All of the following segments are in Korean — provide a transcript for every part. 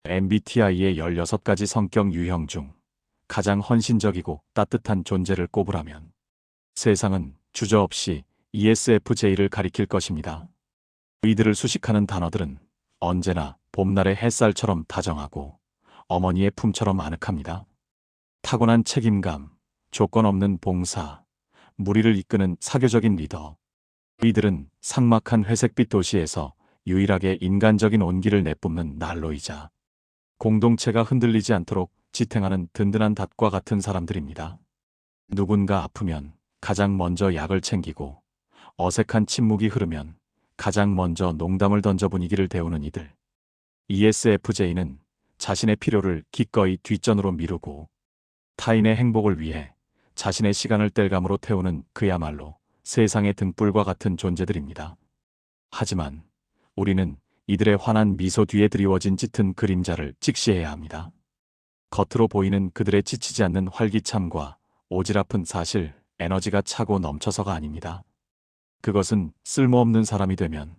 MBTI의 16가지 성격 유형 중 가장 헌신적이고 따뜻한 존재를 꼽으라면 세상은 주저없이 ESFJ를 가리킬 것입니다. 이들을 수식하는 단어들은 언제나 봄날의 햇살처럼 다정하고 어머니의 품처럼 아늑합니다. 타고난 책임감, 조건 없는 봉사, 무리를 이끄는 사교적인 리더. 이들은 삭막한 회색빛 도시에서 유일하게 인간적인 온기를 내뿜는 난로이자 공동체가 흔들리지 않도록 지탱하는 든든한 닷과 같은 사람들입니다. 누군가 아프면 가장 먼저 약을 챙기고 어색한 침묵이 흐르면 가장 먼저 농담을 던져 분위기를 데우는 이들. ESFJ는 자신의 필요를 기꺼이 뒷전으로 미루고 타인의 행복을 위해 자신의 시간을 땔감으로 태우는 그야말로 세상의 등불과 같은 존재들입니다. 하지만 우리는 이들의 환한 미소 뒤에 드리워진 짙은 그림자를 직시해야 합니다. 겉으로 보이는 그들의 지치지 않는 활기참과 오지랖은 사실 에너지가 차고 넘쳐서가 아닙니다. 그것은 쓸모없는 사람이 되면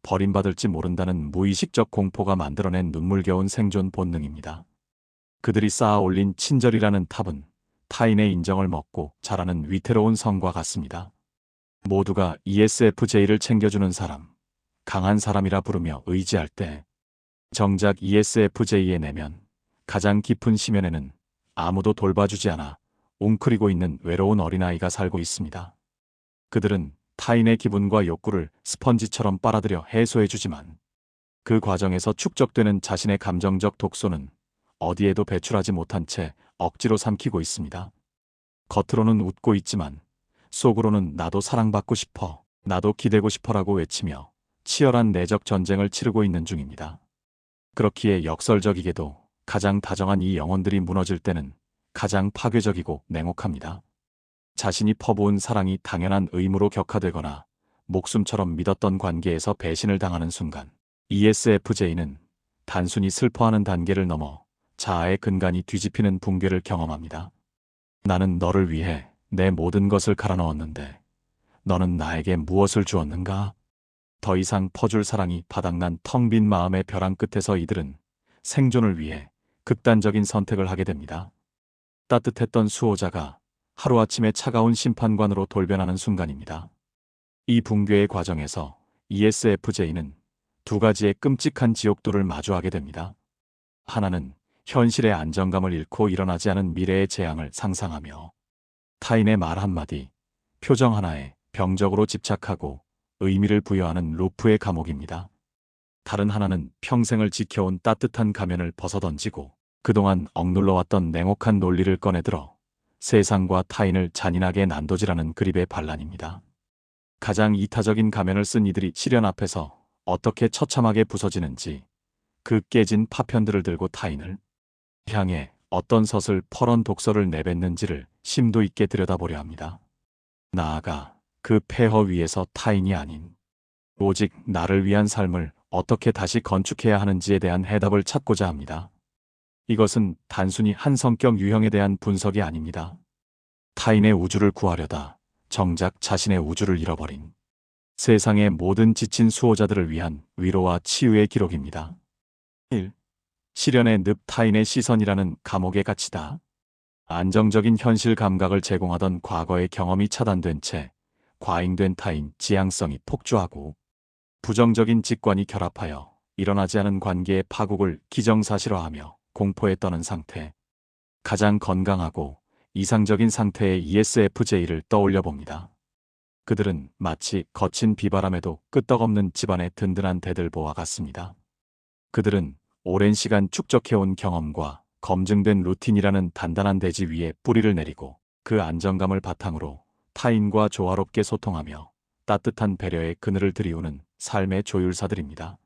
버림받을지 모른다는 무의식적 공포가 만들어낸 눈물겨운 생존 본능입니다. 그들이 쌓아 올린 친절이라는 탑은 타인의 인정을 먹고 자라는 위태로운 성과 같습니다. 모두가 ESFJ를 챙겨주는 사람, 강한 사람이라 부르며 의지할 때 정작 ESFJ의 내면, 가장 깊은 심연에는 아무도 돌봐주지 않아 웅크리고 있는 외로운 어린아이가 살고 있습니다. 그들은 타인의 기분과 욕구를 스펀지처럼 빨아들여 해소해주지만 그 과정에서 축적되는 자신의 감정적 독소는 어디에도 배출하지 못한 채 억지로 삼키고 있습니다. 겉으로는 웃고 있지만 속으로는 나도 사랑받고 싶어, 나도 기대고 싶어라고 외치며 치열한 내적 전쟁을 치르고 있는 중입니다. 그렇기에 역설적이게도 가장 다정한 이 영혼들이 무너질 때는 가장 파괴적이고 냉혹합니다. 자신이 퍼부은 사랑이 당연한 의무로 격화되거나 목숨처럼 믿었던 관계에서 배신을 당하는 순간 ESFJ는 단순히 슬퍼하는 단계를 넘어 자아의 근간이 뒤집히는 붕괴를 경험합니다. 나는 너를 위해 내 모든 것을 갈아넣었는데 너는 나에게 무엇을 주었는가? 더 이상 퍼줄 사랑이 바닥난 텅 빈 마음의 벼랑 끝에서 이들은 생존을 위해 극단적인 선택을 하게 됩니다. 따뜻했던 수호자가 하루아침에 차가운 심판관으로 돌변하는 순간입니다. 이 붕괴의 과정에서 ESFJ는 두 가지의 끔찍한 지옥도를 마주하게 됩니다. 하나는 현실의 안정감을 잃고 일어나지 않은 미래의 재앙을 상상하며 타인의 말 한마디, 표정 하나에 병적으로 집착하고 의미를 부여하는 루프의 감옥입니다. 다른 하나는 평생을 지켜온 따뜻한 가면을 벗어던지고 그동안 억눌러왔던 냉혹한 논리를 꺼내들어 세상과 타인을 잔인하게 난도질하는 그립의 반란입니다. 가장 이타적인 가면을 쓴 이들이 시련 앞에서 어떻게 처참하게 부서지는지, 그 깨진 파편들을 들고 타인을 향해 어떤 섯을 퍼런 독서를 내뱉는지를 심도 있게 들여다보려 합니다. 나아가 그 폐허 위에서 타인이 아닌 오직 나를 위한 삶을 어떻게 다시 건축해야 하는지에 대한 해답을 찾고자 합니다. 이것은 단순히 한 성격 유형에 대한 분석이 아닙니다. 타인의 우주를 구하려다 정작 자신의 우주를 잃어버린 세상의 모든 지친 수호자들을 위한 위로와 치유의 기록입니다. 1. 시련의 늪 타인의 시선이라는 감옥의 갇히다. 안정적인 현실 감각을 제공하던 과거의 경험이 차단된 채 과잉된 타인 지향성이 폭주하고 부정적인 직관이 결합하여 일어나지 않은 관계의 파국을 기정사실화하며 공포에 떠는 상태. 가장 건강하고 이상적인 상태의 ESFJ를 떠올려 봅니다. 그들은 마치 거친 비바람에도 끄떡없는 집안의 든든한 대들보와 같습니다. 그들은 오랜 시간 축적해온 경험과 검증된 루틴이라는 단단한 대지 위에 뿌리를 내리고 그 안정감을 바탕으로 타인과 조화롭게 소통하며 따뜻한 배려의 그늘을 들이우는 삶의 조율사들입니다.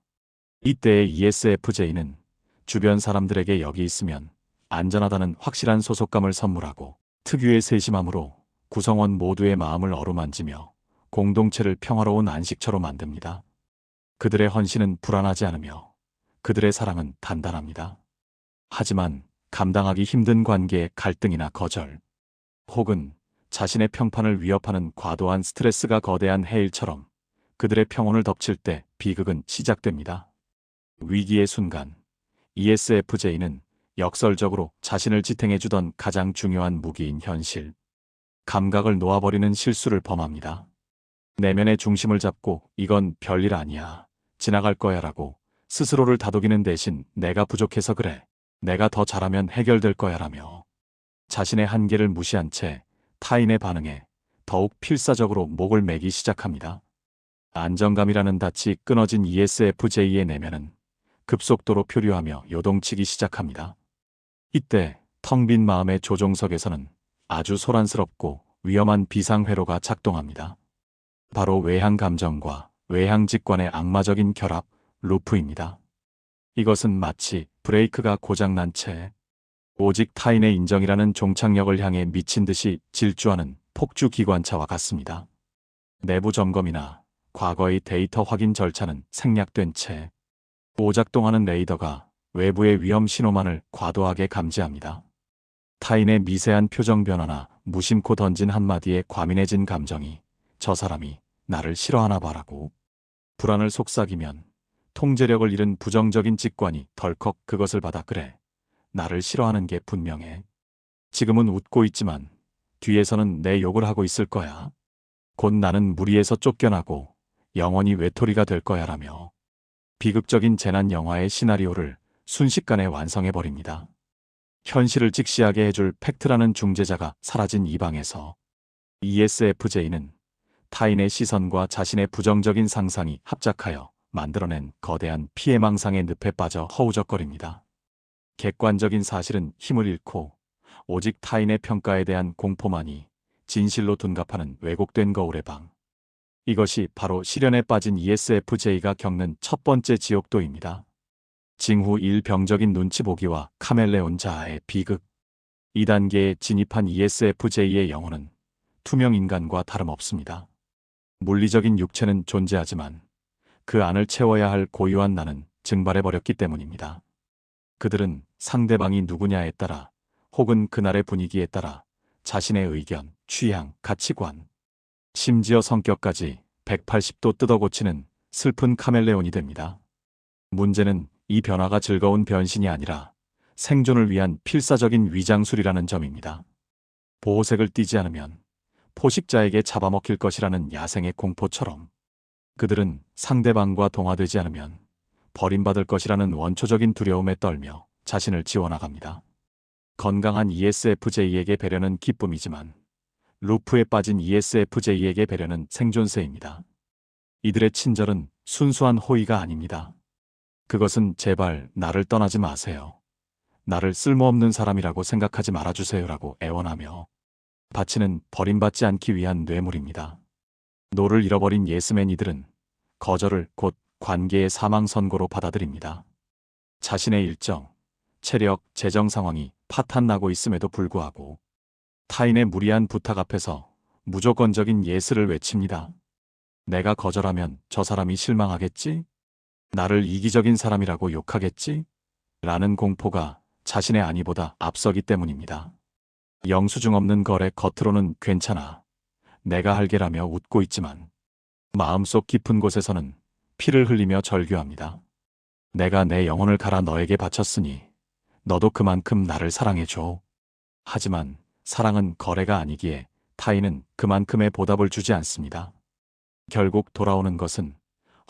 이때의 ESFJ는 주변 사람들에게 여기 있으면 안전하다는 확실한 소속감을 선물하고 특유의 세심함으로 구성원 모두의 마음을 어루만지며 공동체를 평화로운 안식처로 만듭니다. 그들의 헌신은 불안하지 않으며 그들의 사랑은 단단합니다. 하지만 감당하기 힘든 관계의 갈등이나 거절, 혹은 자신의 평판을 위협하는 과도한 스트레스가 거대한 해일처럼 그들의 평온을 덮칠 때 비극은 시작됩니다. 위기의 순간 ESFJ는 역설적으로 자신을 지탱해주던 가장 중요한 무기인 현실, 감각을 놓아버리는 실수를 범합니다. 내면의 중심을 잡고 이건 별일 아니야, 지나갈 거야 라고 스스로를 다독이는 대신 내가 부족해서 그래, 내가 더 잘하면 해결될 거야 라며 자신의 한계를 무시한 채 타인의 반응에 더욱 필사적으로 목을 매기 시작합니다. 안정감이라는 닻이 끊어진 ESFJ의 내면은 급속도로 표류하며 요동치기 시작합니다. 이때 텅 빈 마음의 조종석에서는 아주 소란스럽고 위험한 비상회로가 작동합니다. 바로 외향 감정과 외향 직관의 악마적인 결합, 루프입니다. 이것은 마치 브레이크가 고장난 채 오직 타인의 인정이라는 종착역을 향해 미친 듯이 질주하는 폭주 기관차와 같습니다. 내부 점검이나 과거의 데이터 확인 절차는 생략된 채 오작동하는 레이더가 외부의 위험 신호만을 과도하게 감지합니다. 타인의 미세한 표정 변화나 무심코 던진 한마디에 과민해진 감정이 저 사람이 나를 싫어하나 봐라고 불안을 속삭이면 통제력을 잃은 부정적인 직관이 덜컥 그것을 받아 그래, 나를 싫어하는 게 분명해. 지금은 웃고 있지만 뒤에서는 내 욕을 하고 있을 거야. 곧 나는 무리에서 쫓겨나고 영원히 외톨이가 될 거야 라며 비극적인 재난 영화의 시나리오를 순식간에 완성해버립니다. 현실을 직시하게 해줄 팩트라는 중재자가 사라진 이 방에서 ESFJ는 타인의 시선과 자신의 부정적인 상상이 합작하여 만들어낸 거대한 피해망상의 늪에 빠져 허우적거립니다. 객관적인 사실은 힘을 잃고 오직 타인의 평가에 대한 공포만이 진실로 둔갑하는 왜곡된 거울의 방. 이것이 바로 시련에 빠진 ESFJ가 겪는 첫 번째 지옥도입니다. 징후 1 병적인 눈치 보기와 카멜레온 자아의 비극. 2단계에 진입한 ESFJ의 영혼은 투명 인간과 다름없습니다. 물리적인 육체는 존재하지만 그 안을 채워야 할 고유한 나는 증발해버렸기 때문입니다. 그들은 상대방이 누구냐에 따라 혹은 그날의 분위기에 따라 자신의 의견, 취향, 가치관, 심지어 성격까지 180도 뜯어고치는 슬픈 카멜레온이 됩니다. 문제는 이 변화가 즐거운 변신이 아니라 생존을 위한 필사적인 위장술이라는 점입니다. 보호색을 띠지 않으면 포식자에게 잡아먹힐 것이라는 야생의 공포처럼 그들은 상대방과 동화되지 않으면 버림받을 것이라는 원초적인 두려움에 떨며 자신을 지워나갑니다. 건강한 ESFJ에게 배려는 기쁨이지만 루프에 빠진 ESFJ에게 배려는 생존세입니다. 이들의 친절은 순수한 호의가 아닙니다. 그것은 제발 나를 떠나지 마세요, 나를 쓸모없는 사람이라고 생각하지 말아주세요라고 애원하며 바치는 버림받지 않기 위한 뇌물입니다. 노를 잃어버린 예스맨 이들은 거절을 곧 관계의 사망 선고로 받아들입니다. 자신의 일정, 체력, 재정 상황이 파탄나고 있음에도 불구하고 타인의 무리한 부탁 앞에서 무조건적인 예스를 외칩니다. 내가 거절하면 저 사람이 실망하겠지? 나를 이기적인 사람이라고 욕하겠지? 라는 공포가 자신의 안위보다 앞서기 때문입니다. 영수증 없는 거래 겉으로는 괜찮아, 내가 할게라며 웃고 있지만 마음속 깊은 곳에서는 피를 흘리며 절규합니다. 내가 내 영혼을 갈아 너에게 바쳤으니 너도 그만큼 나를 사랑해줘. 하지만 사랑은 거래가 아니기에 타인은 그만큼의 보답을 주지 않습니다. 결국 돌아오는 것은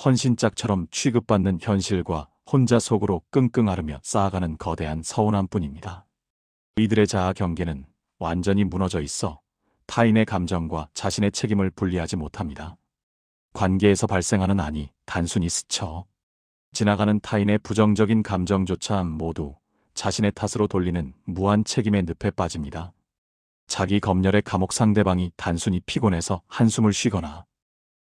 헌신짝처럼 취급받는 현실과 혼자 속으로 끙끙 앓으며 쌓아가는 거대한 서운함뿐입니다. 이들의 자아 경계는 완전히 무너져 있어 타인의 감정과 자신의 책임을 분리하지 못합니다. 관계에서 발생하는 안이 단순히 스쳐 지나가는 타인의 부정적인 감정조차 모두 자신의 탓으로 돌리는 무한 책임의 늪에 빠집니다. 자기 검열의 감옥 상대방이 단순히 피곤해서 한숨을 쉬거나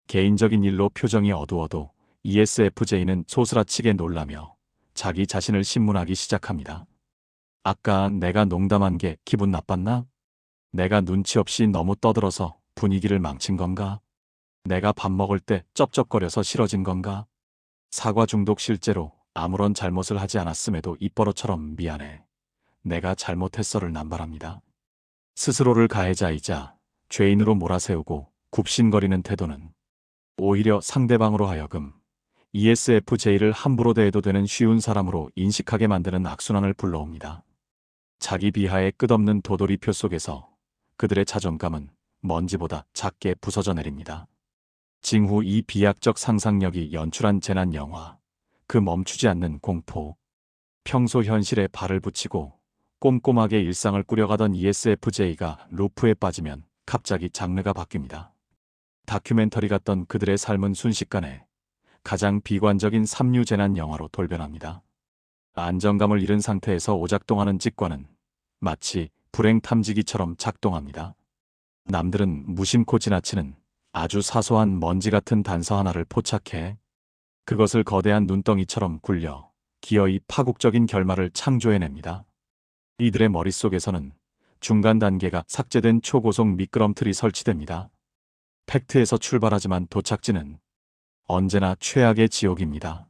개인적인 일로 표정이 어두워도 ESFJ는 소스라치게 놀라며 자기 자신을 신문하기 시작합니다. 아까 내가 농담한 게 기분 나빴나? 내가 눈치 없이 너무 떠들어서 분위기를 망친 건가? 내가 밥 먹을 때 쩝쩝거려서 싫어진 건가? 사과 중독 실제로 아무런 잘못을 하지 않았음에도 입버릇처럼 미안해, 내가 잘못했어를 남발합니다. 스스로를 가해자이자 죄인으로 몰아세우고 굽신거리는 태도는 오히려 상대방으로 하여금 ESFJ를 함부로 대해도 되는 쉬운 사람으로 인식하게 만드는 악순환을 불러옵니다. 자기 비하의 끝없는 도돌이표 속에서 그들의 자존감은 먼지보다 작게 부서져 내립니다. 징후 이 비약적 상상력이 연출한 재난 영화, 그 멈추지 않는 공포. 평소 현실에 발을 붙이고 꼼꼼하게 일상을 꾸려가던 ESFJ가 루프에 빠지면 갑자기 장르가 바뀝니다. 다큐멘터리 같던 그들의 삶은 순식간에 가장 비관적인 삼류 재난 영화로 돌변합니다. 안정감을 잃은 상태에서 오작동하는 직관은 마치 불행 탐지기처럼 작동합니다. 남들은 무심코 지나치는 아주 사소한 먼지 같은 단서 하나를 포착해 그것을 거대한 눈덩이처럼 굴려 기어이 파국적인 결말을 창조해냅니다. 이들의 머릿속에서는 중간 단계가 삭제된 초고속 미끄럼틀이 설치됩니다. 팩트에서 출발하지만 도착지는 언제나 최악의 지옥입니다.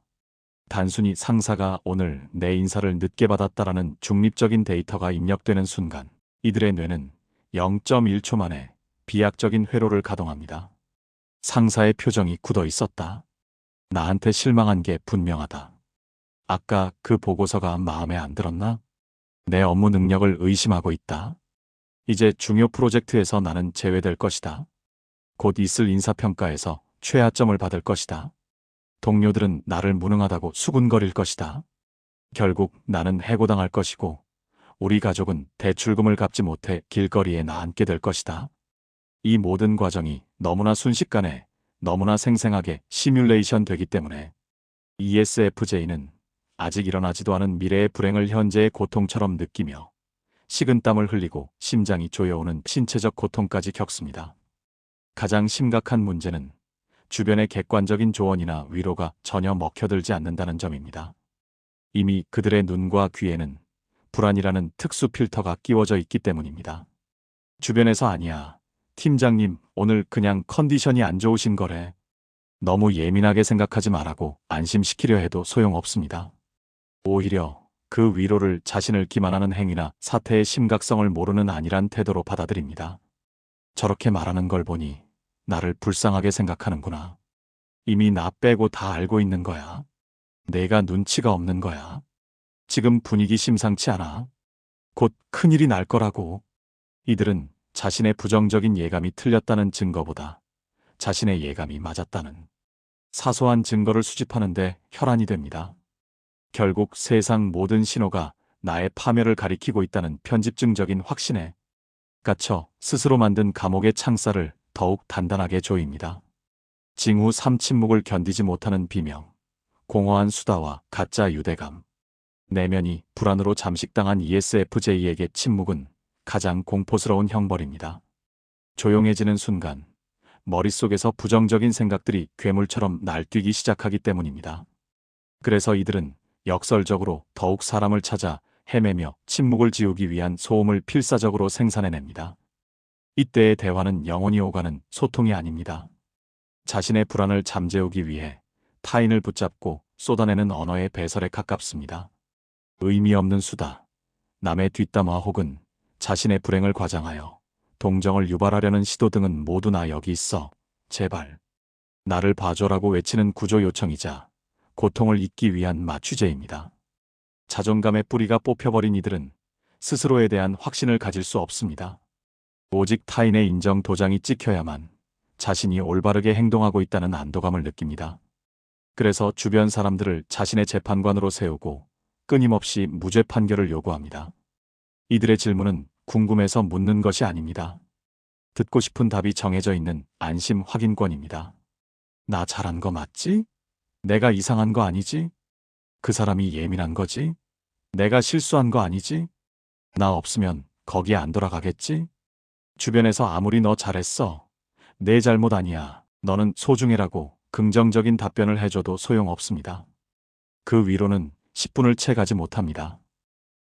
단순히 상사가 오늘 내 인사를 늦게 받았다라는 중립적인 데이터가 입력되는 순간 이들의 뇌는 0.1초 만에 비약적인 회로를 가동합니다. 상사의 표정이 굳어 있었다. 나한테 실망한 게 분명하다. 아까 그 보고서가 마음에 안 들었나? 내 업무 능력을 의심하고 있다. 이제 중요 프로젝트에서 나는 제외될 것이다. 곧 있을 인사평가에서 최하점을 받을 것이다. 동료들은 나를 무능하다고 수군거릴 것이다. 결국 나는 해고당할 것이고 우리 가족은 대출금을 갚지 못해 길거리에 나앉게 될 것이다. 이 모든 과정이 너무나 순식간에 너무나 생생하게 시뮬레이션 되기 때문에 ESFJ는 아직 일어나지도 않은 미래의 불행을 현재의 고통처럼 느끼며 식은땀을 흘리고 심장이 조여오는 신체적 고통까지 겪습니다. 가장 심각한 문제는 주변의 객관적인 조언이나 위로가 전혀 먹혀들지 않는다는 점입니다. 이미 그들의 눈과 귀에는 불안이라는 특수 필터가 끼워져 있기 때문입니다. 주변에서 아니야. 팀장님, 오늘 그냥 컨디션이 안 좋으신 거래. 너무 예민하게 생각하지 말라고 안심시키려 해도 소용없습니다. 오히려 그 위로를 자신을 기만하는 행위나 사태의 심각성을 모르는 아니란 태도로 받아들입니다. 저렇게 말하는 걸 보니 나를 불쌍하게 생각하는구나. 이미 나 빼고 다 알고 있는 거야. 내가 눈치가 없는 거야. 지금 분위기 심상치 않아. 곧 큰일이 날 거라고. 이들은 자신의 부정적인 예감이 틀렸다는 증거보다 자신의 예감이 맞았다는 사소한 증거를 수집하는데 혈안이 됩니다. 결국 세상 모든 신호가 나의 파멸을 가리키고 있다는 편집증적인 확신에 갇혀 스스로 만든 감옥의 창살을 더욱 단단하게 조입니다. 징후 3 침묵을 견디지 못하는 비명, 공허한 수다와 가짜 유대감, 내면이 불안으로 잠식당한 ESFJ에게 침묵은 가장 공포스러운 형벌입니다. 조용해지는 순간 머릿속에서 부정적인 생각들이 괴물처럼 날뛰기 시작하기 때문입니다. 그래서 이들은 역설적으로 더욱 사람을 찾아 헤매며 침묵을 지우기 위한 소음을 필사적으로 생산해냅니다. 이때의 대화는 영혼이 오가는 소통이 아닙니다. 자신의 불안을 잠재우기 위해 타인을 붙잡고 쏟아내는 언어의 배설에 가깝습니다. 의미 없는 수다, 남의 뒷담화 혹은 자신의 불행을 과장하여 동정을 유발하려는 시도 등은 모두 나 여기 있어. 제발. 나를 봐줘라고 외치는 구조 요청이자 고통을 잊기 위한 마취제입니다. 자존감의 뿌리가 뽑혀버린 이들은 스스로에 대한 확신을 가질 수 없습니다. 오직 타인의 인정 도장이 찍혀야만 자신이 올바르게 행동하고 있다는 안도감을 느낍니다. 그래서 주변 사람들을 자신의 재판관으로 세우고 끊임없이 무죄 판결을 요구합니다. 이들의 질문은 궁금해서 묻는 것이 아닙니다. 듣고 싶은 답이 정해져 있는 안심 확인권입니다. 나 잘한 거 맞지? 내가 이상한 거 아니지? 그 사람이 예민한 거지? 내가 실수한 거 아니지? 나 없으면 거기 안 돌아가겠지? 주변에서 아무리 너 잘했어. 내 잘못 아니야. 너는 소중해라고 긍정적인 답변을 해줘도 소용없습니다. 그 위로는 10분을 채 가지 못합니다.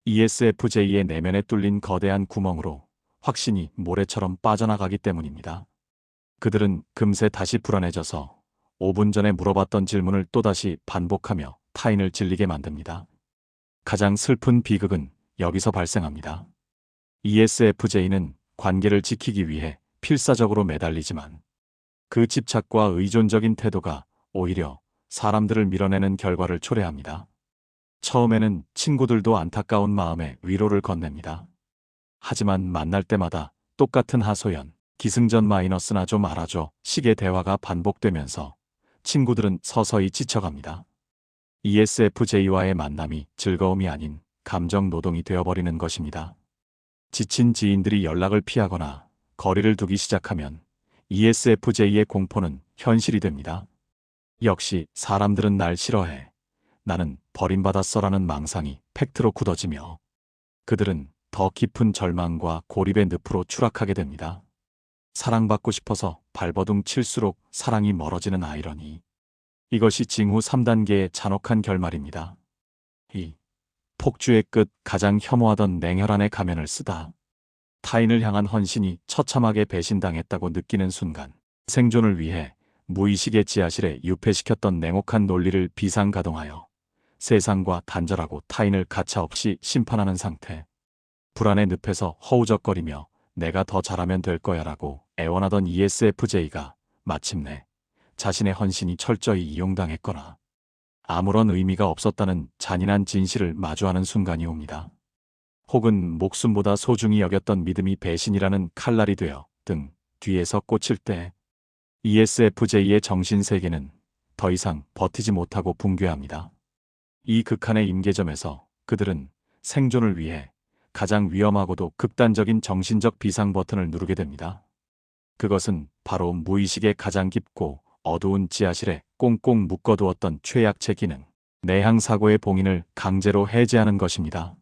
ESFJ의 내면에 뚫린 거대한 구멍으로 확신이 모래처럼 빠져나가기 때문입니다. 그들은 금세 다시 불안해져서 5분 전에 물어봤던 질문을 또다시 반복하며 타인을 질리게 만듭니다. 가장 슬픈 비극은 여기서 발생합니다. ESFJ는 관계를 지키기 위해 필사적으로 매달리지만 그 집착과 의존적인 태도가 오히려 사람들을 밀어내는 결과를 초래합니다. 처음에는 친구들도 안타까운 마음에 위로를 건넵니다. 하지만 만날 때마다 똑같은 하소연, 기승전 마이너스나 좀 알아줘 식의 대화가 반복되면서 친구들은 서서히 지쳐갑니다. ESFJ와의 만남이 즐거움이 아닌 감정 노동이 되어버리는 것입니다. 지친 지인들이 연락을 피하거나 거리를 두기 시작하면 ESFJ의 공포는 현실이 됩니다. 역시 사람들은 날 싫어해. 나는 버림받았어라는 망상이 팩트로 굳어지며 그들은 더 깊은 절망과 고립의 늪으로 추락하게 됩니다. 사랑받고 싶어서 발버둥 칠수록 사랑이 멀어지는 아이러니. 이것이 징후 3단계의 잔혹한 결말입니다. 이 폭주의 끝 가장 혐오하던 냉혈한의 가면을 쓰다. 타인을 향한 헌신이 처참하게 배신당했다고 느끼는 순간 생존을 위해 무의식의 지하실에 유폐시켰던 냉혹한 논리를 비상가동하여 세상과 단절하고 타인을 가차없이 심판하는 상태. 불안의 늪에서 허우적거리며 내가 더 잘하면 될 거야 라고 애원하던 ESFJ가 마침내 자신의 헌신이 철저히 이용당했거나 아무런 의미가 없었다는 잔인한 진실을 마주하는 순간이 옵니다. 혹은 목숨보다 소중히 여겼던 믿음이 배신이라는 칼날이 되어 등 뒤에서 꽂힐 때 ESFJ의 정신세계는 더 이상 버티지 못하고 붕괴합니다. 이 극한의 임계점에서 그들은 생존을 위해 가장 위험하고도 극단적인 정신적 비상 버튼을 누르게 됩니다. 그것은 바로 무의식의 가장 깊고 어두운 지하실에 꽁꽁 묶어두었던 최약체 기능, 내향사고의 봉인을 강제로 해제하는 것입니다.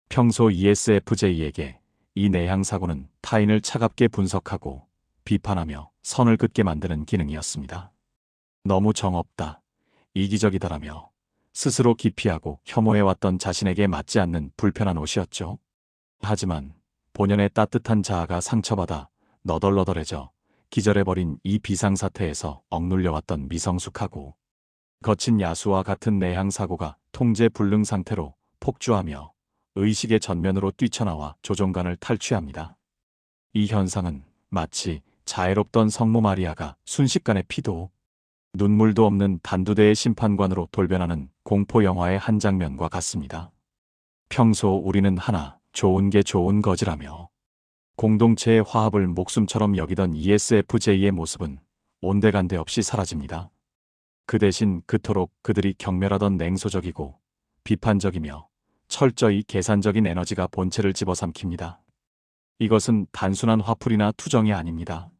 평소 ESFJ에게 이 내향사고는 타인을 차갑게 분석하고 비판하며 선을 긋게 만드는 기능이었습니다. 너무 정없다, 이기적이다라며 스스로 기피하고 혐오해왔던 자신에게 맞지 않는 불편한 옷이었죠. 하지만 본연의 따뜻한 자아가 상처받아 너덜너덜해져 기절해버린 이 비상사태에서 억눌려왔던 미성숙하고 거친 야수와 같은 내향사고가 통제불능 상태로 폭주하며 의식의 전면으로 뛰쳐나와 조종간을 탈취합니다. 이 현상은 마치 자애롭던 성모 마리아가 순식간에 피도 눈물도 없는 단두대의 심판관으로 돌변하는 공포 영화의 한 장면과 같습니다. 평소 우리는 하나 좋은 게 좋은 거지라며 공동체의 화합을 목숨처럼 여기던 ESFJ의 모습은 온데간데 없이 사라집니다. 그 대신 그토록 그들이 경멸하던 냉소적이고 비판적이며 철저히 계산적인 에너지가 본체를 집어삼킵니다. 이것은 단순한 화풀이나 투정이 아닙니다.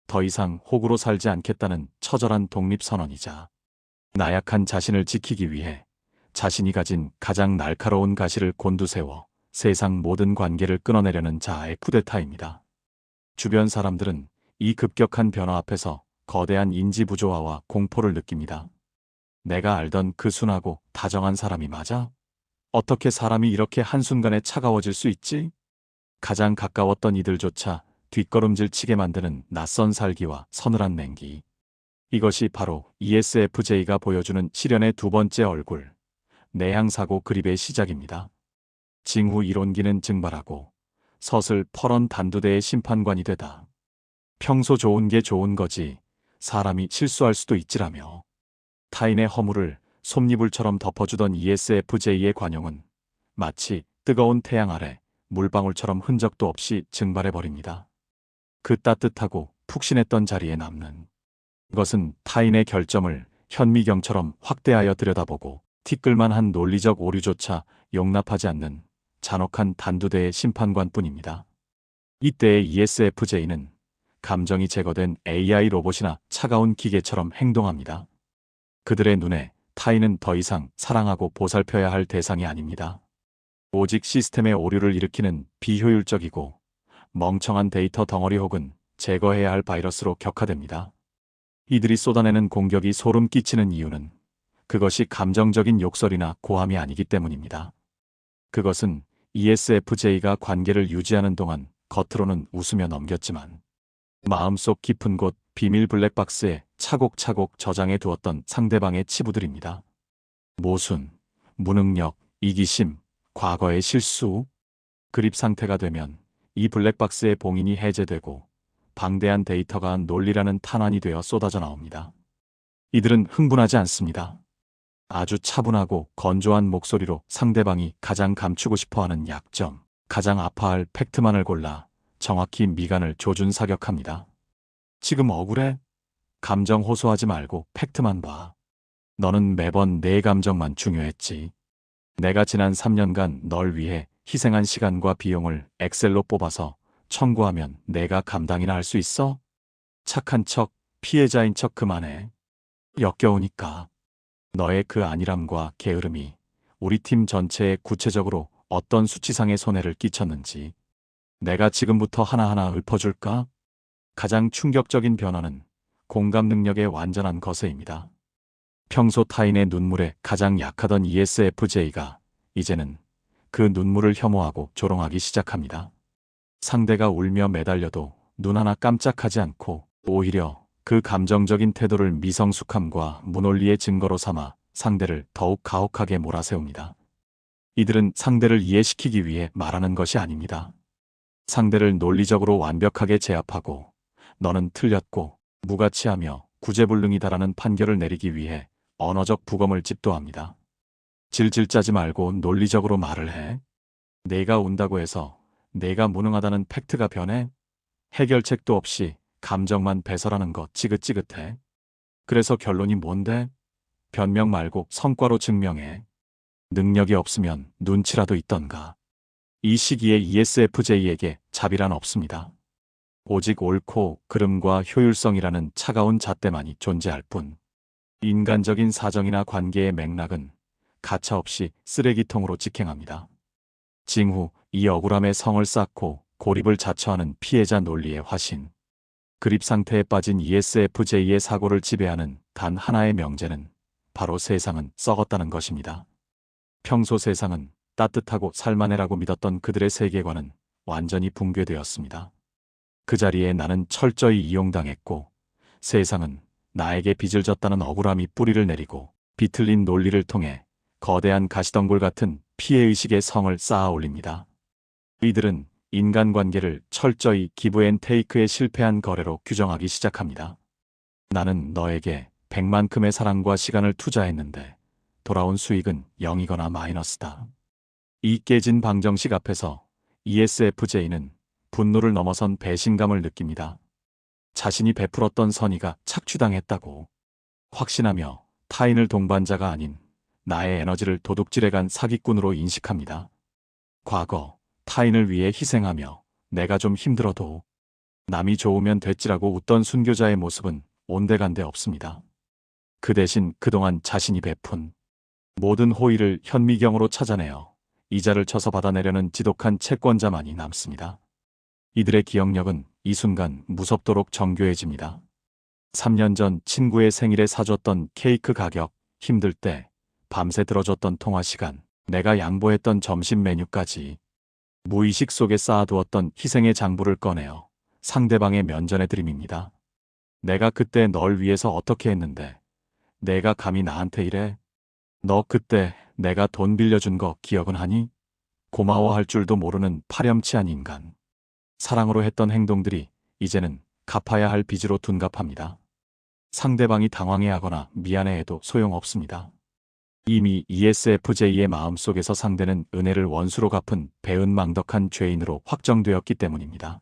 더 이상 호구로 살지 않겠다는 처절한 독립선언이자 나약한 자신을 지키기 위해 자신이 가진 가장 날카로운 가시를 곤두세워 세상 모든 관계를 끊어내려는 자아의 쿠데타입니다. 주변 사람들은 이 급격한 변화 앞에서 거대한 인지부조화와 공포를 느낍니다. 내가 알던 그 순하고 다정한 사람이 맞아? 어떻게 사람이 이렇게 한순간에 차가워질 수 있지? 가장 가까웠던 이들조차 뒷걸음질 치게 만드는 낯선 살기와 서늘한 냉기. 이것이 바로 ESFJ가 보여주는 시련의 두 번째 얼굴, 내향사고 그립의 시작입니다. 징후 이론기는 증발하고 서슬 퍼런 단두대의 심판관이 되다. 평소 좋은 게 좋은 거지 사람이 실수할 수도 있지라며 타인의 허물을 솜니불처럼 덮어주던 ESFJ의 관용은 마치 뜨거운 태양 아래 물방울처럼 흔적도 없이 증발해버립니다. 그 따뜻하고 푹신했던 자리에 남는 것은 타인의 결점을 현미경처럼 확대하여 들여다보고 티끌만한 논리적 오류조차 용납하지 않는 잔혹한 단두대의 심판관뿐입니다. 이때의 ESFJ는 감정이 제거된 AI 로봇이나 차가운 기계처럼 행동합니다. 그들의 눈에 타인은 더 이상 사랑하고 보살펴야 할 대상이 아닙니다. 오직 시스템의 오류를 일으키는 비효율적이고 멍청한 데이터 덩어리 혹은 제거해야 할 바이러스로 격화됩니다. 이들이 쏟아내는 공격이 소름 끼치는 이유는 그것이 감정적인 욕설이나 고함이 아니기 때문입니다. 그것은 ESFJ가 관계를 유지하는 동안 겉으로는 웃으며 넘겼지만 마음속 깊은 곳 비밀 블랙박스에 차곡차곡 저장해 두었던 상대방의 치부들입니다. 모순, 무능력, 이기심, 과거의 실수, 그립 상태가 되면 이 블랙박스의 봉인이 해제되고 방대한 데이터가 논리라는 탄환이 되어 쏟아져 나옵니다. 이들은 흥분하지 않습니다. 아주 차분하고 건조한 목소리로 상대방이 가장 감추고 싶어하는 약점, 가장 아파할 팩트만을 골라 정확히 미간을 조준사격합니다. 지금 억울해? 감정 호소하지 말고 팩트만 봐. 너는 매번 내 감정만 중요했지. 내가 지난 3년간 널 위해 희생한 시간과 비용을 엑셀로 뽑아서 청구하면 내가 감당이나 할 수 있어? 착한 척, 피해자인 척 그만해. 역겨우니까. 너의 그 안일함과 게으름이 우리 팀 전체에 구체적으로 어떤 수치상의 손해를 끼쳤는지 내가 지금부터 하나하나 읊어줄까? 가장 충격적인 변화는 공감 능력의 완전한 거세입니다. 평소 타인의 눈물에 가장 약하던 ESFJ가 이제는 그 눈물을 혐오하고 조롱하기 시작합니다. 상대가 울며 매달려도 눈 하나 깜짝하지 않고 오히려 그 감정적인 태도를 미성숙함과 무논리의 증거로 삼아 상대를 더욱 가혹하게 몰아세웁니다. 이들은 상대를 이해시키기 위해 말하는 것이 아닙니다. 상대를 논리적으로 완벽하게 제압하고 너는 틀렸고 무가치하며 구제불능이다라는 판결을 내리기 위해 언어적 부검을 집도합니다. 질질 짜지 말고 논리적으로 말을 해. 내가 운다고 해서 내가 무능하다는 팩트가 변해? 해결책도 없이 감정만 배설하는 거 지긋지긋해. 그래서 결론이 뭔데? 변명 말고 성과로 증명해. 능력이 없으면 눈치라도 있던가. 이 시기에 ESFJ에게 자비란 없습니다. 오직 옳고 그름과 효율성이라는 차가운 잣대만이 존재할 뿐. 인간적인 사정이나 관계의 맥락은 가차없이 쓰레기통으로 직행합니다. 징후 이 억울함에 성을 쌓고 고립을 자처하는 피해자 논리의 화신. 그립 상태에 빠진 ESFJ의 사고를 지배하는 단 하나의 명제는 바로 세상은 썩었다는 것입니다. 평소 세상은 따뜻하고 살만해라고 믿었던 그들의 세계관은 완전히 붕괴되었습니다. 그 자리에 나는 철저히 이용당했고 세상은 나에게 빚을 졌다는 억울함이 뿌리를 내리고 비틀린 논리를 통해 거대한 가시덩굴 같은 피해의식의 성을 쌓아 올립니다. 이들은 인간관계를 철저히 기브 앤 테이크에 실패한 거래로 규정하기 시작합니다. 나는 너에게 100만큼의 사랑과 시간을 투자했는데 돌아온 수익은 0이거나 마이너스다. 이 깨진 방정식 앞에서 ESFJ는 분노를 넘어선 배신감을 느낍니다. 자신이 베풀었던 선의가 착취당했다고 확신하며 타인을 동반자가 아닌 나의 에너지를 도둑질해간 사기꾼으로 인식합니다. 과거 타인을 위해 희생하며 내가 좀 힘들어도 남이 좋으면 됐지라고 웃던 순교자의 모습은 온데간데 없습니다. 그 대신 그동안 자신이 베푼 모든 호의를 현미경으로 찾아내어 이자를 쳐서 받아내려는 지독한 채권자만이 남습니다. 이들의 기억력은 이 순간 무섭도록 정교해집니다. 3년 전 친구의 생일에 사줬던 케이크 가격, 힘들 때 밤새 들어줬던 통화 시간, 내가 양보했던 점심 메뉴까지 무의식 속에 쌓아두었던 희생의 장부를 꺼내어 상대방의 면전에 들이밉니다. 내가 그때 널 위해서 어떻게 했는데 내가 감히 나한테 이래? 너 그때 내가 돈 빌려준 거 기억은 하니? 고마워할 줄도 모르는 파렴치한 인간. 사랑으로 했던 행동들이 이제는 갚아야 할 빚으로 둔갑합니다. 상대방이 당황해하거나 미안해해도 소용없습니다. 이미 ESFJ의 마음속에서 상대는 은혜를 원수로 갚은 배은망덕한 죄인으로 확정되었기 때문입니다.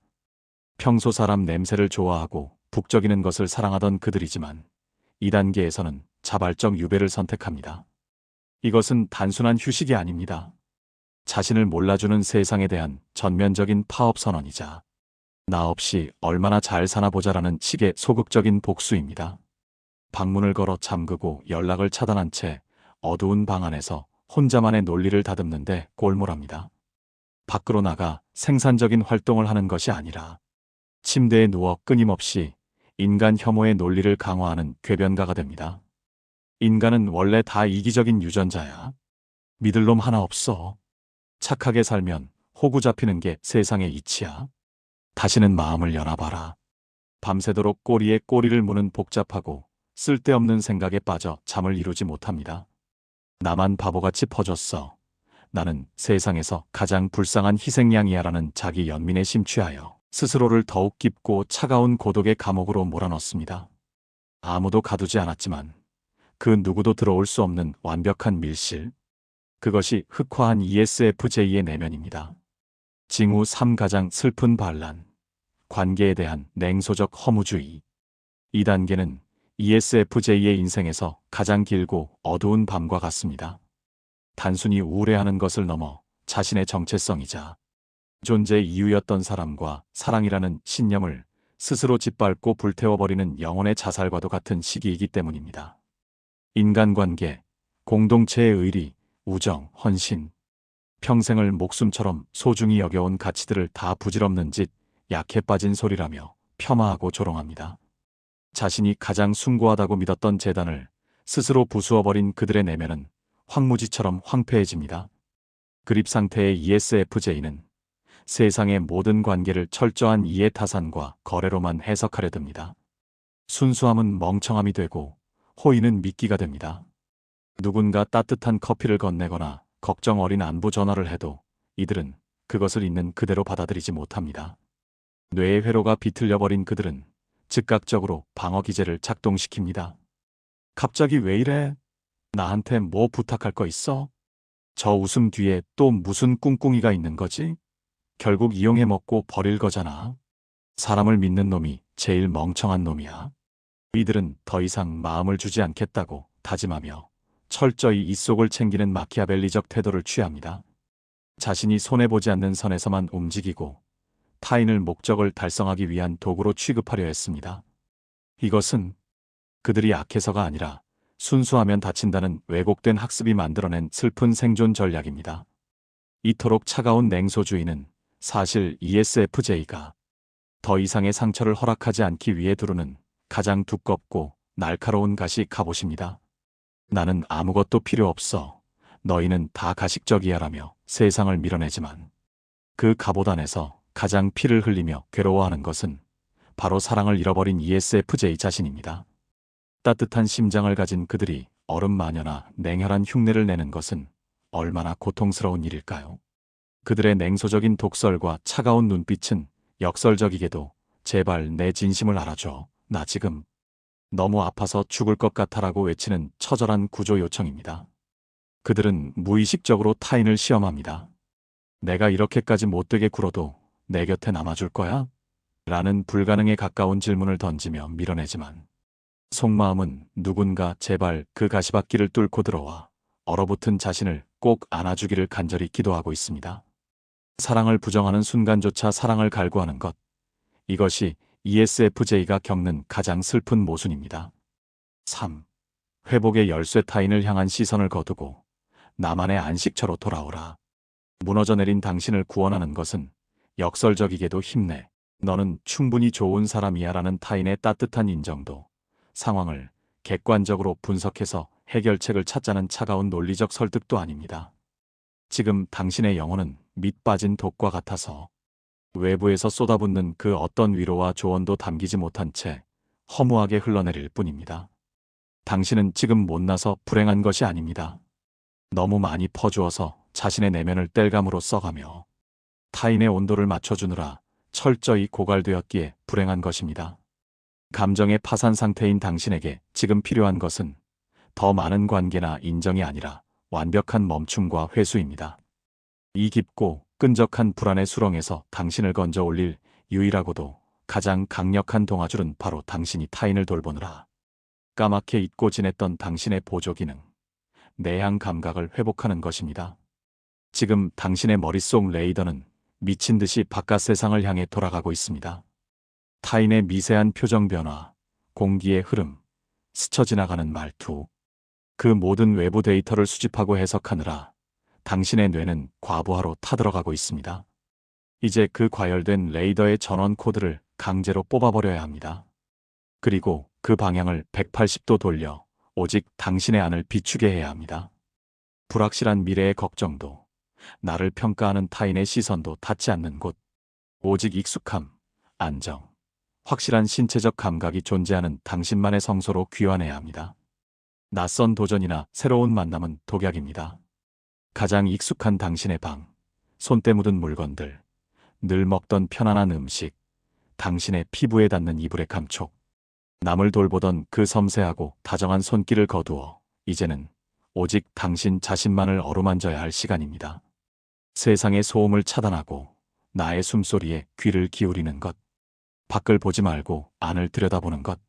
평소 사람 냄새를 좋아하고 북적이는 것을 사랑하던 그들이지만 2단계에서는 자발적 유배를 선택합니다. 이것은 단순한 휴식이 아닙니다. 자신을 몰라주는 세상에 대한 전면적인 파업 선언이자 나 없이 얼마나 잘 사나 보자라는 식의 소극적인 복수입니다. 방문을 걸어 잠그고 연락을 차단한 채 어두운 방 안에서 혼자만의 논리를 다듬는데 골몰합니다. 밖으로 나가 생산적인 활동을 하는 것이 아니라 침대에 누워 끊임없이 인간 혐오의 논리를 강화하는 궤변가가 됩니다. 인간은 원래 다 이기적인 유전자야. 믿을 놈 하나 없어. 착하게 살면 호구 잡히는 게 세상의 이치야. 다시는 마음을 열어봐라. 밤새도록 꼬리에 꼬리를 무는 복잡하고 쓸데없는 생각에 빠져 잠을 이루지 못합니다. 나만 바보같이 퍼졌어. 나는 세상에서 가장 불쌍한 희생양이야라는 자기 연민에 심취하여 스스로를 더욱 깊고 차가운 고독의 감옥으로 몰아넣습니다. 아무도 가두지 않았지만 그 누구도 들어올 수 없는 완벽한 밀실. 그것이 흑화한 ESFJ의 내면입니다. 징후 3 가장 슬픈 반란. 관계에 대한 냉소적 허무주의. 이 단계는 ESFJ의 인생에서 가장 길고 어두운 밤과 같습니다. 단순히 우울해하는 것을 넘어 자신의 정체성이자 존재의 이유였던 사람과 사랑이라는 신념을 스스로 짓밟고 불태워버리는 영혼의 자살과도 같은 시기이기 때문입니다. 인간관계, 공동체의 의리, 우정, 헌신, 평생을 목숨처럼 소중히 여겨온 가치들을 다 부질없는 짓, 약해 빠진 소리라며 폄하하고 조롱합니다. 자신이 가장 숭고하다고 믿었던 재단을 스스로 부수어버린 그들의 내면은 황무지처럼 황폐해집니다. 그립 상태의 ESFJ는 세상의 모든 관계를 철저한 이해타산과 거래로만 해석하려 듭니다. 순수함은 멍청함이 되고 호의는 미끼가 됩니다. 누군가 따뜻한 커피를 건네거나 걱정 어린 안부 전화를 해도 이들은 그것을 있는 그대로 받아들이지 못합니다. 뇌의 회로가 비틀려버린 그들은 즉각적으로 방어 기제를 작동시킵니다. 갑자기 왜 이래? 나한테 뭐 부탁할 거 있어? 저 웃음 뒤에 또 무슨 꿍꿍이가 있는 거지? 결국 이용해 먹고 버릴 거잖아. 사람을 믿는 놈이 제일 멍청한 놈이야. 이들은 더 이상 마음을 주지 않겠다고 다짐하며 철저히 이속을 챙기는 마키아벨리적 태도를 취합니다. 자신이 손해보지 않는 선에서만 움직이고 타인을 목적을 달성하기 위한 도구로 취급하려 했습니다. 이것은 그들이 약해서가 아니라 순수하면 다친다는 왜곡된 학습이 만들어낸 슬픈 생존 전략입니다. 이토록 차가운 냉소주의는 사실 ESFJ가 더 이상의 상처를 허락하지 않기 위해 두르는 가장 두껍고 날카로운 가시 갑옷입니다. 나는 아무것도 필요 없어. 너희는 다 가식적이야라며 세상을 밀어내지만 그 갑옷 안에서 가장 피를 흘리며 괴로워하는 것은 바로 사랑을 잃어버린 ESFJ 자신입니다. 따뜻한 심장을 가진 그들이 얼음 마녀나 냉혈한 흉내를 내는 것은 얼마나 고통스러운 일일까요? 그들의 냉소적인 독설과 차가운 눈빛은 역설적이게도 제발 내 진심을 알아줘. 나 지금 너무 아파서 죽을 것 같아라고 외치는 처절한 구조 요청입니다. 그들은 무의식적으로 타인을 시험합니다. 내가 이렇게까지 못되게 굴어도 내 곁에 남아줄 거야? 라는 불가능에 가까운 질문을 던지며 밀어내지만 속마음은 누군가 제발 그 가시밭길을 뚫고 들어와 얼어붙은 자신을 꼭 안아주기를 간절히 기도하고 있습니다. 사랑을 부정하는 순간조차 사랑을 갈구하는 것. 이것이 ESFJ가 겪는 가장 슬픈 모순입니다. 3. 회복의 열쇠. 타인을 향한 시선을 거두고 나만의 안식처로 돌아오라. 무너져 내린 당신을 구원하는 것은 역설적이게도 힘내. 너는 충분히 좋은 사람이야 라는 타인의 따뜻한 인정도 상황을 객관적으로 분석해서 해결책을 찾자는 차가운 논리적 설득도 아닙니다. 지금 당신의 영혼은 밑 빠진 독과 같아서 외부에서 쏟아붓는 그 어떤 위로와 조언도 담기지 못한 채 허무하게 흘러내릴 뿐입니다. 당신은 지금 못나서 불행한 것이 아닙니다. 너무 많이 퍼주어서 자신의 내면을 땔감으로 써가며 타인의 온도를 맞춰주느라 철저히 고갈되었기에 불행한 것입니다. 감정의 파산 상태인 당신에게 지금 필요한 것은 더 많은 관계나 인정이 아니라 완벽한 멈춤과 회수입니다. 이 깊고 끈적한 불안의 수렁에서 당신을 건져 올릴 유일하고도 가장 강력한 동아줄은 바로 당신이 타인을 돌보느라 까맣게 잊고 지냈던 당신의 보조기능, 내향 감각을 회복하는 것입니다. 지금 당신의 머릿속 레이더는 미친 듯이 바깥 세상을 향해 돌아가고 있습니다. 타인의 미세한 표정 변화, 공기의 흐름, 스쳐 지나가는 말투, 그 모든 외부 데이터를 수집하고 해석하느라 당신의 뇌는 과부하로 타들어가고 있습니다. 이제 그 과열된 레이더의 전원 코드를 강제로 뽑아버려야 합니다. 그리고 그 방향을 180도 돌려 오직 당신의 안을 비추게 해야 합니다. 불확실한 미래의 걱정도, 나를 평가하는 타인의 시선도 닿지 않는 곳, 오직 익숙함, 안정, 확실한 신체적 감각이 존재하는 당신만의 성소로 귀환해야 합니다. 낯선 도전이나 새로운 만남은 독약입니다. 가장 익숙한 당신의 방, 손때 묻은 물건들, 늘 먹던 편안한 음식, 당신의 피부에 닿는 이불의 감촉, 남을 돌보던 그 섬세하고 다정한 손길을 거두어 이제는 오직 당신 자신만을 어루만져야 할 시간입니다. 세상의 소음을 차단하고 나의 숨소리에 귀를 기울이는 것. 밖을 보지 말고 안을 들여다보는 것.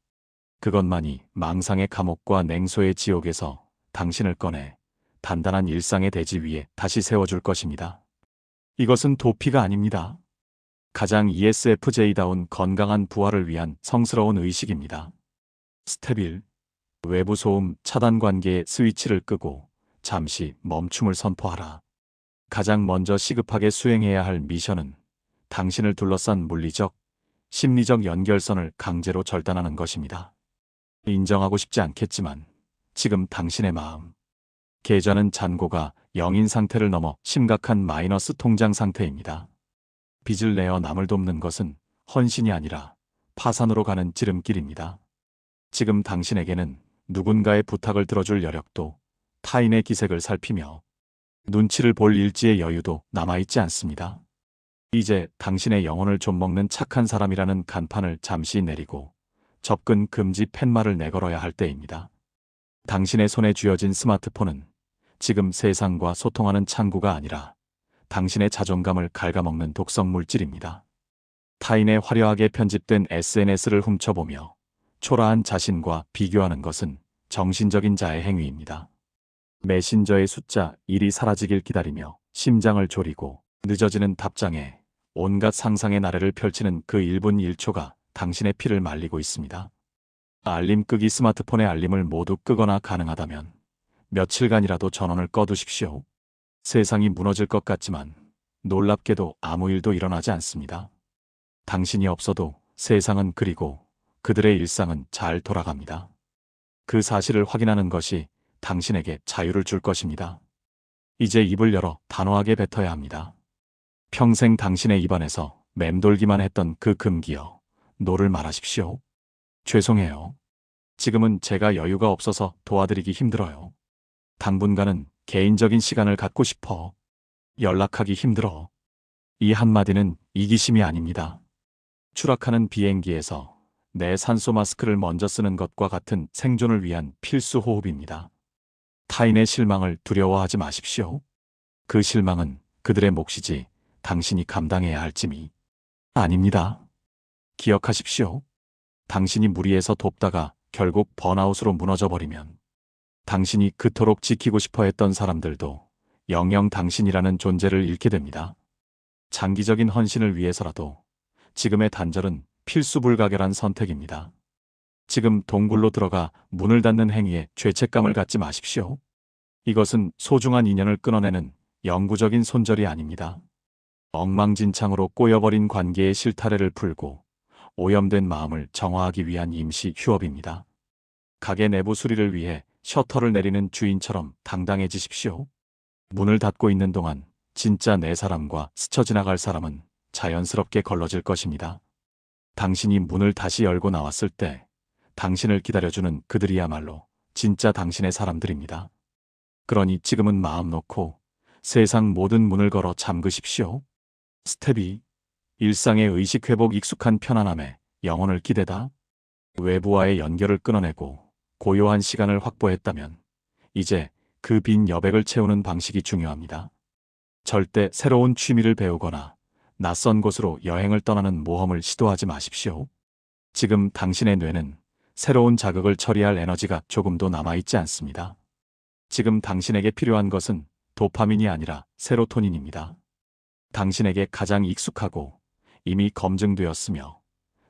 그것만이 망상의 감옥과 냉소의 지옥에서 당신을 꺼내 단단한 일상의 대지 위에 다시 세워줄 것입니다. 이것은 도피가 아닙니다. 가장 ESFJ다운 건강한 부활을 위한 성스러운 의식입니다. 스텝 1. 외부 소음 차단 관계의 스위치를 끄고 잠시 멈춤을 선포하라. 가장 먼저 시급하게 수행해야 할 미션은 당신을 둘러싼 물리적, 심리적 연결선을 강제로 절단하는 것입니다. 인정하고 싶지 않겠지만 지금 당신의 마음, 계좌는 잔고가 0인 상태를 넘어 심각한 마이너스 통장 상태입니다. 빚을 내어 남을 돕는 것은 헌신이 아니라 파산으로 가는 지름길입니다. 지금 당신에게는 누군가의 부탁을 들어줄 여력도 타인의 기색을 살피며 눈치를 볼 일지의 여유도 남아있지 않습니다. 이제 당신의 영혼을 좀먹는 착한 사람이라는 간판을 잠시 내리고 접근 금지 팻말을 내걸어야 할 때입니다. 당신의 손에 쥐어진 스마트폰은 지금 세상과 소통하는 창구가 아니라 당신의 자존감을 갉아먹는 독성 물질입니다. 타인의 화려하게 편집된 SNS를 훔쳐보며 초라한 자신과 비교하는 것은 정신적인 자의 행위입니다. 메신저의 숫자 1이 사라지길 기다리며 심장을 졸이고 늦어지는 답장에 온갖 상상의 나래를 펼치는 그 1분 1초가 당신의 피를 말리고 있습니다. 알림 끄기 스마트폰의 알림을 모두 끄거나 가능하다면 며칠간이라도 전원을 꺼두십시오. 세상이 무너질 것 같지만 놀랍게도 아무 일도 일어나지 않습니다. 당신이 없어도 세상은 그리고 그들의 일상은 잘 돌아갑니다. 그 사실을 확인하는 것이 당신에게 자유를 줄 것입니다. 이제 입을 열어 단호하게 뱉어야 합니다. 평생 당신의 입안에서 맴돌기만 했던 그 금기여, 노를 말하십시오. 죄송해요. 지금은 제가 여유가 없어서 도와드리기 힘들어요. 당분간은 개인적인 시간을 갖고 싶어. 연락하기 힘들어. 이 한마디는 이기심이 아닙니다. 추락하는 비행기에서 내 산소 마스크를 먼저 쓰는 것과 같은 생존을 위한 필수 호흡입니다. 타인의 실망을 두려워하지 마십시오. 그 실망은 그들의 몫이지 당신이 감당해야 할 짐이 아닙니다. 기억하십시오. 당신이 무리해서 돕다가 결국 번아웃으로 무너져버리면 당신이 그토록 지키고 싶어 했던 사람들도 영영 당신이라는 존재를 잃게 됩니다. 장기적인 헌신을 위해서라도 지금의 단절은 필수 불가결한 선택입니다. 지금 동굴로 들어가 문을 닫는 행위에 죄책감을 갖지 마십시오. 이것은 소중한 인연을 끊어내는 영구적인 손절이 아닙니다. 엉망진창으로 꼬여버린 관계의 실타래를 풀고 오염된 마음을 정화하기 위한 임시 휴업입니다. 가게 내부 수리를 위해 셔터를 내리는 주인처럼 당당해지십시오. 문을 닫고 있는 동안 진짜 내 사람과 스쳐 지나갈 사람은 자연스럽게 걸러질 것입니다. 당신이 문을 다시 열고 나왔을 때 당신을 기다려주는 그들이야말로 진짜 당신의 사람들입니다. 그러니 지금은 마음 놓고 세상 모든 문을 걸어 잠그십시오. 스텝 2. 일상의 의식 회복 익숙한 편안함에 영혼을 기대다. 외부와의 연결을 끊어내고 고요한 시간을 확보했다면 이제 그 빈 여백을 채우는 방식이 중요합니다. 절대 새로운 취미를 배우거나 낯선 곳으로 여행을 떠나는 모험을 시도하지 마십시오. 지금 당신의 뇌는 새로운 자극을 처리할 에너지가 조금도 남아있지 않습니다. 지금 당신에게 필요한 것은 도파민이 아니라 세로토닌입니다. 당신에게 가장 익숙하고 이미 검증되었으며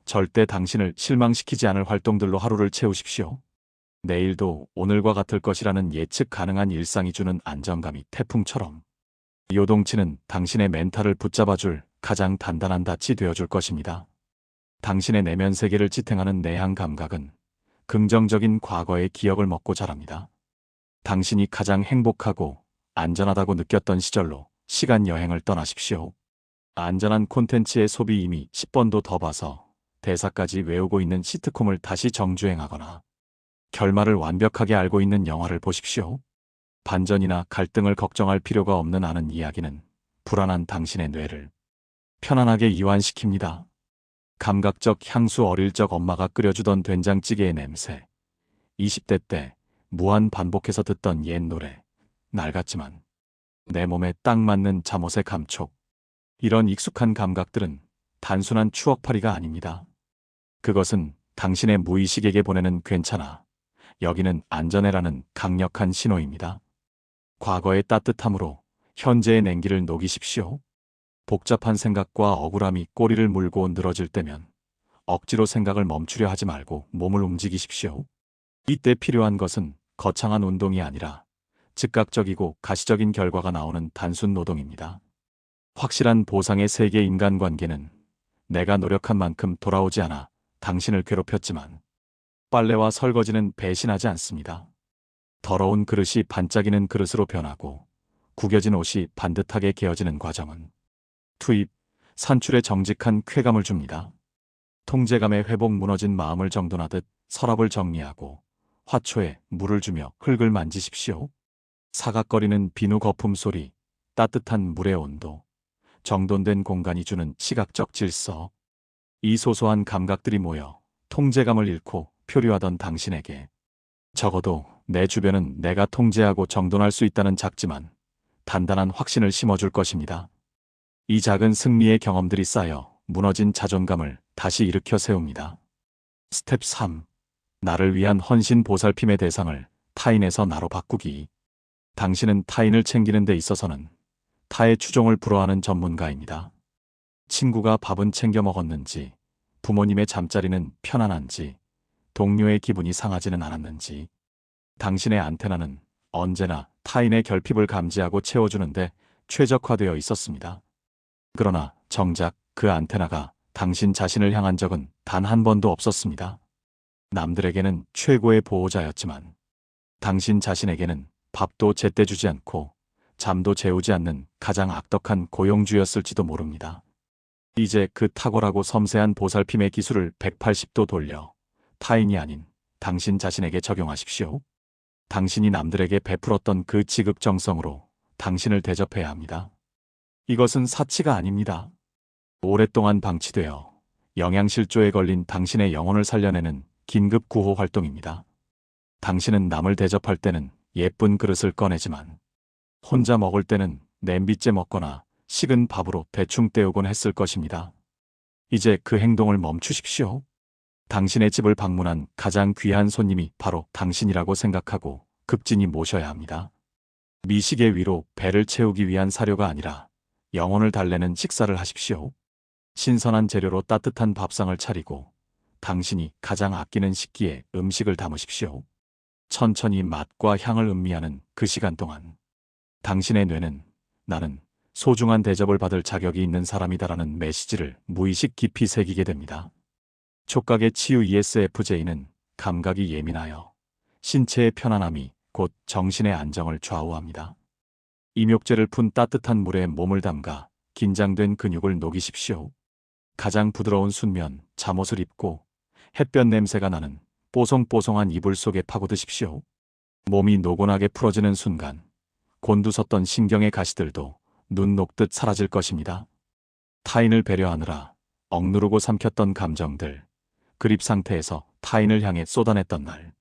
절대 당신을 실망시키지 않을 활동들로 하루를 채우십시오. 내일도 오늘과 같을 것이라는 예측 가능한 일상이 주는 안정감이 태풍처럼 요동치는 당신의 멘탈을 붙잡아줄 가장 단단한 닻이 되어줄 것입니다. 당신의 내면 세계를 지탱하는 내향 감각은 긍정적인 과거의 기억을 먹고 자랍니다. 당신이 가장 행복하고 안전하다고 느꼈던 시절로 시간 여행을 떠나십시오. 안전한 콘텐츠의 소비 이미 10번도 더 봐서 대사까지 외우고 있는 시트콤을 다시 정주행하거나 결말을 완벽하게 알고 있는 영화를 보십시오. 반전이나 갈등을 걱정할 필요가 없는 아는 이야기는 불안한 당신의 뇌를 편안하게 이완시킵니다. 감각적 향수, 어릴 적 엄마가 끓여주던 된장찌개의 냄새, 20대 때 무한 반복해서 듣던 옛 노래, 낡았지만 내 몸에 딱 맞는 잠옷의 감촉. 이런 익숙한 감각들은 단순한 추억팔이가 아닙니다. 그것은 당신의 무의식에게 보내는 괜찮아, 여기는 안전해라는 강력한 신호입니다. 과거의 따뜻함으로 현재의 냉기를 녹이십시오. 복잡한 생각과 억울함이 꼬리를 물고 늘어질 때면 억지로 생각을 멈추려 하지 말고 몸을 움직이십시오. 이때 필요한 것은 거창한 운동이 아니라 즉각적이고 가시적인 결과가 나오는 단순 노동입니다. 확실한 보상의 세계. 인간관계는 내가 노력한 만큼 돌아오지 않아 당신을 괴롭혔지만 빨래와 설거지는 배신하지 않습니다. 더러운 그릇이 반짝이는 그릇으로 변하고 구겨진 옷이 반듯하게 개어지는 과정은 투입, 산출에 정직한 쾌감을 줍니다. 통제감의 회복. 무너진 마음을 정돈하듯 서랍을 정리하고 화초에 물을 주며 흙을 만지십시오. 사각거리는 비누 거품 소리, 따뜻한 물의 온도, 정돈된 공간이 주는 시각적 질서. 이 소소한 감각들이 모여 통제감을 잃고 표류하던 당신에게 적어도 내 주변은 내가 통제하고 정돈할 수 있다는 작지만 단단한 확신을 심어줄 것입니다. 이 작은 승리의 경험들이 쌓여 무너진 자존감을 다시 일으켜 세웁니다. 스텝 3. 나를 위한 헌신. 보살핌의 대상을 타인에서 나로 바꾸기. 당신은 타인을 챙기는 데 있어서는 타의 추종을 불허하는 전문가입니다. 친구가 밥은 챙겨 먹었는지, 부모님의 잠자리는 편안한지, 동료의 기분이 상하지는 않았는지, 당신의 안테나는 언제나 타인의 결핍을 감지하고 채워주는데 최적화되어 있었습니다. 그러나 정작 그 안테나가 당신 자신을 향한 적은 단 한 번도 없었습니다. 남들에게는 최고의 보호자였지만 당신 자신에게는 밥도 제때 주지 않고 잠도 재우지 않는 가장 악덕한 고용주였을지도 모릅니다. 이제 그 탁월하고 섬세한 보살핌의 기술을 180도 돌려 타인이 아닌 당신 자신에게 적용하십시오. 당신이 남들에게 베풀었던 그 지극정성으로 당신을 대접해야 합니다. 이것은 사치가 아닙니다. 오랫동안 방치되어 영양실조에 걸린 당신의 영혼을 살려내는 긴급 구호 활동입니다. 당신은 남을 대접할 때는 예쁜 그릇을 꺼내지만 혼자 먹을 때는 냄비째 먹거나 식은 밥으로 대충 때우곤 했을 것입니다. 이제 그 행동을 멈추십시오. 당신의 집을 방문한 가장 귀한 손님이 바로 당신이라고 생각하고 극진히 모셔야 합니다. 미식의 위로 배를 채우기 위한 사료가 아니라 영혼을 달래는 식사를 하십시오. 신선한 재료로 따뜻한 밥상을 차리고 당신이 가장 아끼는 식기에 음식을 담으십시오. 천천히 맛과 향을 음미하는 그 시간 동안 당신의 뇌는 나는 소중한 대접을 받을 자격이 있는 사람이다라는 메시지를 무의식 깊이 새기게 됩니다. 촉각의 치유. ESFJ는 감각이 예민하여 신체의 편안함이 곧 정신의 안정을 좌우합니다. 임욕제를 푼 따뜻한 물에 몸을 담가 긴장된 근육을 녹이십시오. 가장 부드러운 순면 잠옷을 입고 햇볕 냄새가 나는 뽀송뽀송한 이불 속에 파고드십시오. 몸이 노곤하게 풀어지는 순간 곤두섰던 신경의 가시들도 눈 녹듯 사라질 것입니다. 타인을 배려하느라 억누르고 삼켰던 감정들, 그립 상태에서 타인을 향해 쏟아냈던 날,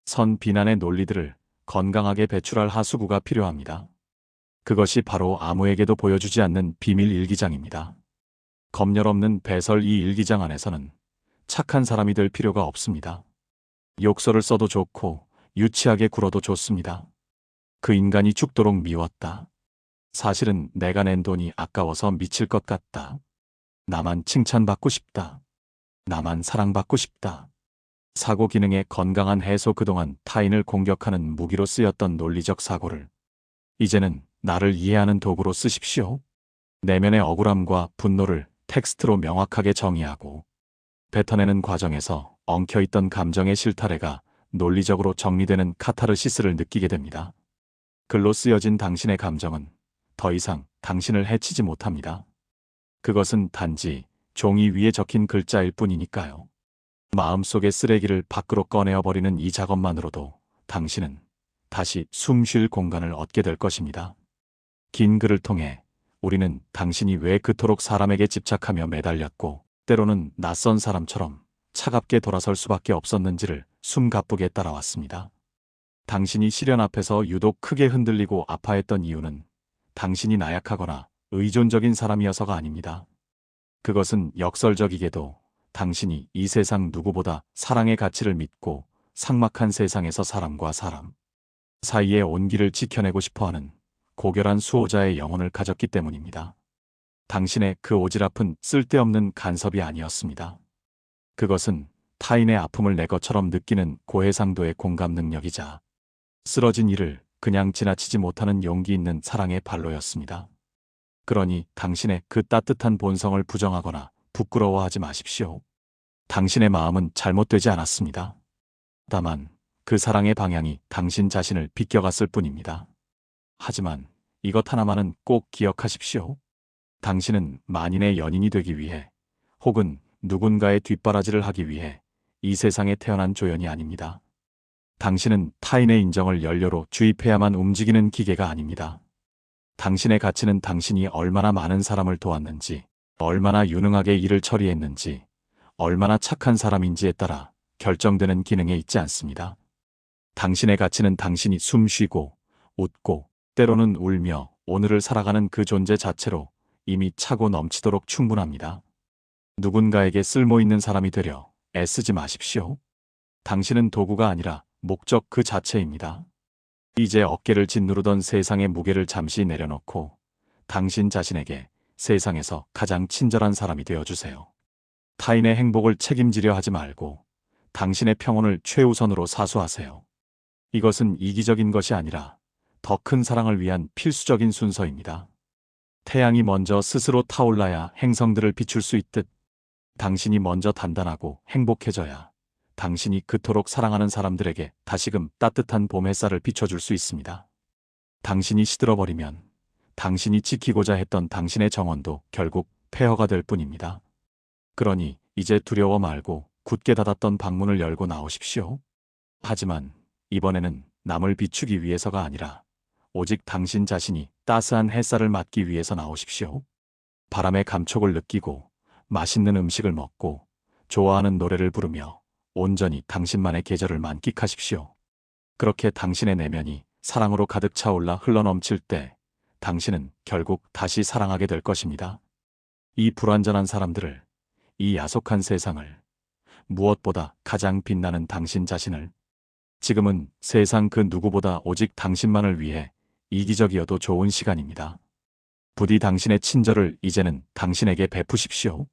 선 비난의 논리들을 건강하게 배출할 하수구가 필요합니다. 그것이 바로 아무에게도 보여주지 않는 비밀 일기장입니다. 검열 없는 배설. 이 일기장 안에서는 착한 사람이 될 필요가 없습니다. 욕설을 써도 좋고 유치하게 굴어도 좋습니다. 그 인간이 죽도록 미웠다. 사실은 내가 낸 돈이 아까워서 미칠 것 같다. 나만 칭찬받고 싶다. 나만 사랑받고 싶다. 사고 기능의 건강한 해소. 그동안 타인을 공격하는 무기로 쓰였던 논리적 사고를 이제는 나를 이해하는 도구로 쓰십시오. 내면의 억울함과 분노를 텍스트로 명확하게 정의하고 뱉어내는 과정에서 엉켜있던 감정의 실타래가 논리적으로 정리되는 카타르시스를 느끼게 됩니다. 글로 쓰여진 당신의 감정은 더 이상 당신을 해치지 못합니다. 그것은 단지 종이 위에 적힌 글자일 뿐이니까요. 마음속의 쓰레기를 밖으로 꺼내어버리는 이 작업만으로도 당신은 다시 숨 쉴 공간을 얻게 될 것입니다. 긴 글을 통해 우리는 당신이 왜 그토록 사람에게 집착하며 매달렸고 때로는 낯선 사람처럼 차갑게 돌아설 수밖에 없었는지를 숨가쁘게 따라왔습니다. 당신이 시련 앞에서 유독 크게 흔들리고 아파했던 이유는 당신이 나약하거나 의존적인 사람이어서가 아닙니다. 그것은 역설적이게도 당신이 이 세상 누구보다 사랑의 가치를 믿고 삭막한 세상에서 사람과 사람 사이의 온기를 지켜내고 싶어하는 고결한 수호자의 영혼을 가졌기 때문입니다. 당신의 그 오지랖은 쓸데없는 간섭이 아니었습니다. 그것은 타인의 아픔을 내 것처럼 느끼는 고해상도의 공감 능력이자 쓰러진 이를 그냥 지나치지 못하는 용기 있는 사랑의 발로였습니다. 그러니 당신의 그 따뜻한 본성을 부정하거나 부끄러워하지 마십시오. 당신의 마음은 잘못되지 않았습니다. 다만 그 사랑의 방향이 당신 자신을 비껴갔을 뿐입니다. 하지만 이것 하나만은 꼭 기억하십시오. 당신은 만인의 연인이 되기 위해 혹은 누군가의 뒷바라지를 하기 위해 이 세상에 태어난 조연이 아닙니다. 당신은 타인의 인정을 연료로 주입해야만 움직이는 기계가 아닙니다. 당신의 가치는 당신이 얼마나 많은 사람을 도왔는지, 얼마나 유능하게 일을 처리했는지, 얼마나 착한 사람인지에 따라 결정되는 기능에 있지 않습니다. 당신의 가치는 당신이 숨 쉬고, 웃고, 때로는 울며 오늘을 살아가는 그 존재 자체로 이미 차고 넘치도록 충분합니다. 누군가에게 쓸모있는 사람이 되려 애쓰지 마십시오. 당신은 도구가 아니라 목적 그 자체입니다. 이제 어깨를 짓누르던 세상의 무게를 잠시 내려놓고 당신 자신에게 세상에서 가장 친절한 사람이 되어주세요. 타인의 행복을 책임지려 하지 말고 당신의 평온을 최우선으로 사수하세요. 이것은 이기적인 것이 아니라 더 큰 사랑을 위한 필수적인 순서입니다. 태양이 먼저 스스로 타올라야 행성들을 비출 수 있듯 당신이 먼저 단단하고 행복해져야 당신이 그토록 사랑하는 사람들에게 다시금 따뜻한 봄 햇살을 비춰줄 수 있습니다. 당신이 시들어버리면 당신이 지키고자 했던 당신의 정원도 결국 폐허가 될 뿐입니다. 그러니 이제 두려워 말고 굳게 닫았던 방문을 열고 나오십시오. 하지만 이번에는 남을 비추기 위해서가 아니라 오직 당신 자신이 따스한 햇살을 맞기 위해서 나오십시오. 바람의 감촉을 느끼고 맛있는 음식을 먹고 좋아하는 노래를 부르며 온전히 당신만의 계절을 만끽하십시오. 그렇게 당신의 내면이 사랑으로 가득 차올라 흘러넘칠 때 당신은 결국 다시 사랑하게 될 것입니다. 이 불완전한 사람들을, 이 야속한 세상을, 무엇보다 가장 빛나는 당신 자신을, 지금은 세상 그 누구보다 오직 당신만을 위해 이기적이어도 좋은 시간입니다. 부디 당신의 친절을 이제는 당신에게 베푸십시오.